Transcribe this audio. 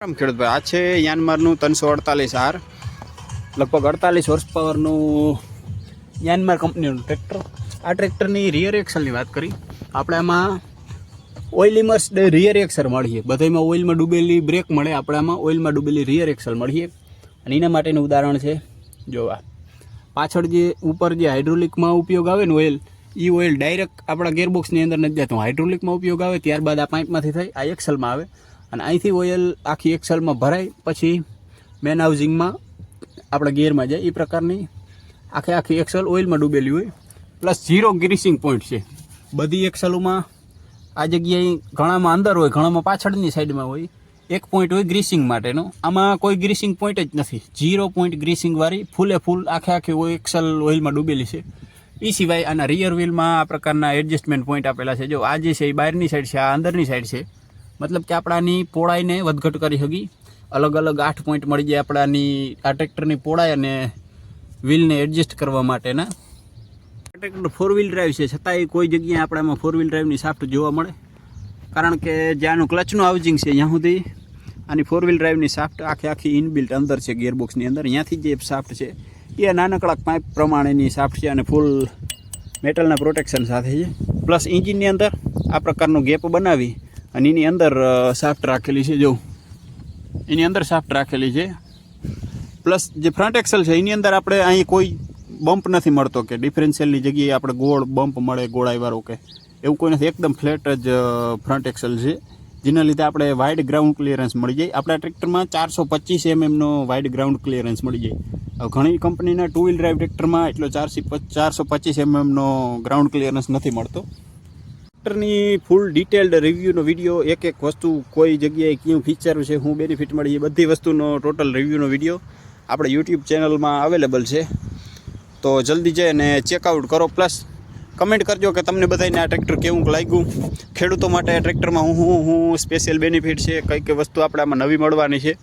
ખેડૂત ભાઈ, આ છે યાનમારનું 348R, લગભગ 48 હોર્સ પાવરનું યાનમાર કંપનીનું ટ્રેક્ટર. આ ટ્રેક્ટરની રિયર એક્સલની વાત કરી આપણે. આમાં ઓઇલ ઇમર્સ્ડ રિયર એક્સલ મળીએ, બધામાં ઓઇલમાં ડૂબેલી બ્રેક મળે, આપણે આમાં ઓઇલમાં ડૂબેલી રિયર એક્સલ મળીએ. અને એના માટેનું ઉદાહરણ છે જોવા. પાછળ જે ઉપર જે હાઇડ્રોલિકમાં ઉપયોગ આવે ને ઓઇલ, એ ઓઇલ ડાયરેક્ટ આપણા ગેરબોક્સની અંદર નથી જતું. હાઇડ્રોલિકમાં ઉપયોગ આવે, ત્યારબાદ આ પાઇપમાંથી થઈ આ એક્સલમાં આવે અને અહીંથી ઓઇલ આખી એક્સલમાં ભરાય, પછી મેન હાઉસિંગમાં આપણા ગિયરમાં જાય. એ પ્રકારની આખી એક્સલ ઓઇલમાં ડૂબેલી હોય. પ્લસ 0 ગ્રીસિંગ પોઈન્ટ છે બધી એક્સલોમાં. આ જગ્યાએ ઘણામાં અંદર હોય, ઘણામાં પાછળની સાઈડમાં હોય. એક પોઈન્ટ હોય ગ્રીસિંગ માટેનો, આમાં કોઈ ગ્રીસિંગ પોઈન્ટ જ નથી. 0 પોઈન્ટ ગ્રીસિંગવાળી ફૂલ આખી એક્સલ ઓઇલમાં ડૂબેલી છે. એ સિવાય આના રિયર વ્હીલમાં આ પ્રકારના એડજસ્ટમેન્ટ પોઈન્ટ આપેલા છે. જો આ જે છે એ બહારની સાઈડ છે, આ અંદરની સાઈડ છે. મતલબ કે આપણાની પહોળાઈને વધઘટ કરી શકી. અલગ 8 પોઈન્ટ મળી જાય આપણાની આ ટ્રેક્ટરની પહોળાઈ અને વ્હીલને એડજસ્ટ કરવા માટેના. ટ્રેક્ટર 4 વ્હીલ ડ્રાઈવ છે, છતાંય કોઈ જગ્યાએ આપણામાં 4 વ્હીલ ડ્રાઈવની સાફ્ટ જોવા મળે. કારણ કે જ્યાંનું ક્લચનું હાઉસિંગ છે ત્યાં સુધી આની 4 વ્હીલ ડ્રાઈવની સાફ્ટ આખી ઇનબિલ્ટ અંદર છે ગિયરબોક્સની અંદર. ત્યાંથી જે સાફ્ટ છે એ નાનકડા પાઇપ પ્રમાણેની સાફ્ટ છે અને ફૂલ મેટલના પ્રોટેક્શન સાથે છે. પ્લસ એન્જિનની અંદર આ પ્રકારનો ગેપ બનાવી અને એની અંદર સાફ્ટ રાખેલી છે. જો એની અંદર સાફ્ટ રાખેલી છે. પ્લસ જે ફ્રન્ટ એક્સલ છે એની અંદર આપણે અહીં કોઈ બમ્પ નથી મળતો કે ડિફરન્શિયલની જગ્યાએ આપણે ગોળ બમ્પ મળે ગોળાઈવાળો કે એવું કોઈ નથી. એકદમ ફ્લેટ જ ફ્રન્ટ એક્સલ છે, જેના લીધે આપણે વાઇડ ગ્રાઉન્ડ ક્લિયરન્સ મળી જાય. આપણા ટ્રેક્ટરમાં 425 mm વાઇડ ગ્રાઉન્ડ ક્લિયરન્સ મળી જાય. હવે ઘણી કંપનીના 2 વ્હીલ ડ્રાઈવ ટ્રેક્ટરમાં એટલો 425 mm ગ્રાઉન્ડ ક્લિયરન્સ નથી મળતો. ટ્રેક્ટરની ફૂલ ડિટેલ્ડ રિવ્યૂનો વિડીયો, એક વસ્તુ કોઈ જગ્યાએ કયું ફીચર છે, શું બેનિફિટ મળી, એ બધી વસ્તુનો ટોટલ રિવ્યૂનો વિડીયો આપણે યુટ્યુબ ચેનલમાં અવેલેબલ છે. તો જલ્દી જઈને ચેકઆઉટ કરો. પ્લસ કમેન્ટ કરજો કે તમને બધાને આ ટ્રેક્ટર કેવું લાગ્યું. ખેડૂતો માટે આ ટ્રેક્ટરમાં હું સ્પેશિયલ બેનિફિટ છે, કઈ વસ્તુ આપણે આમાં નવી મળવાની છે.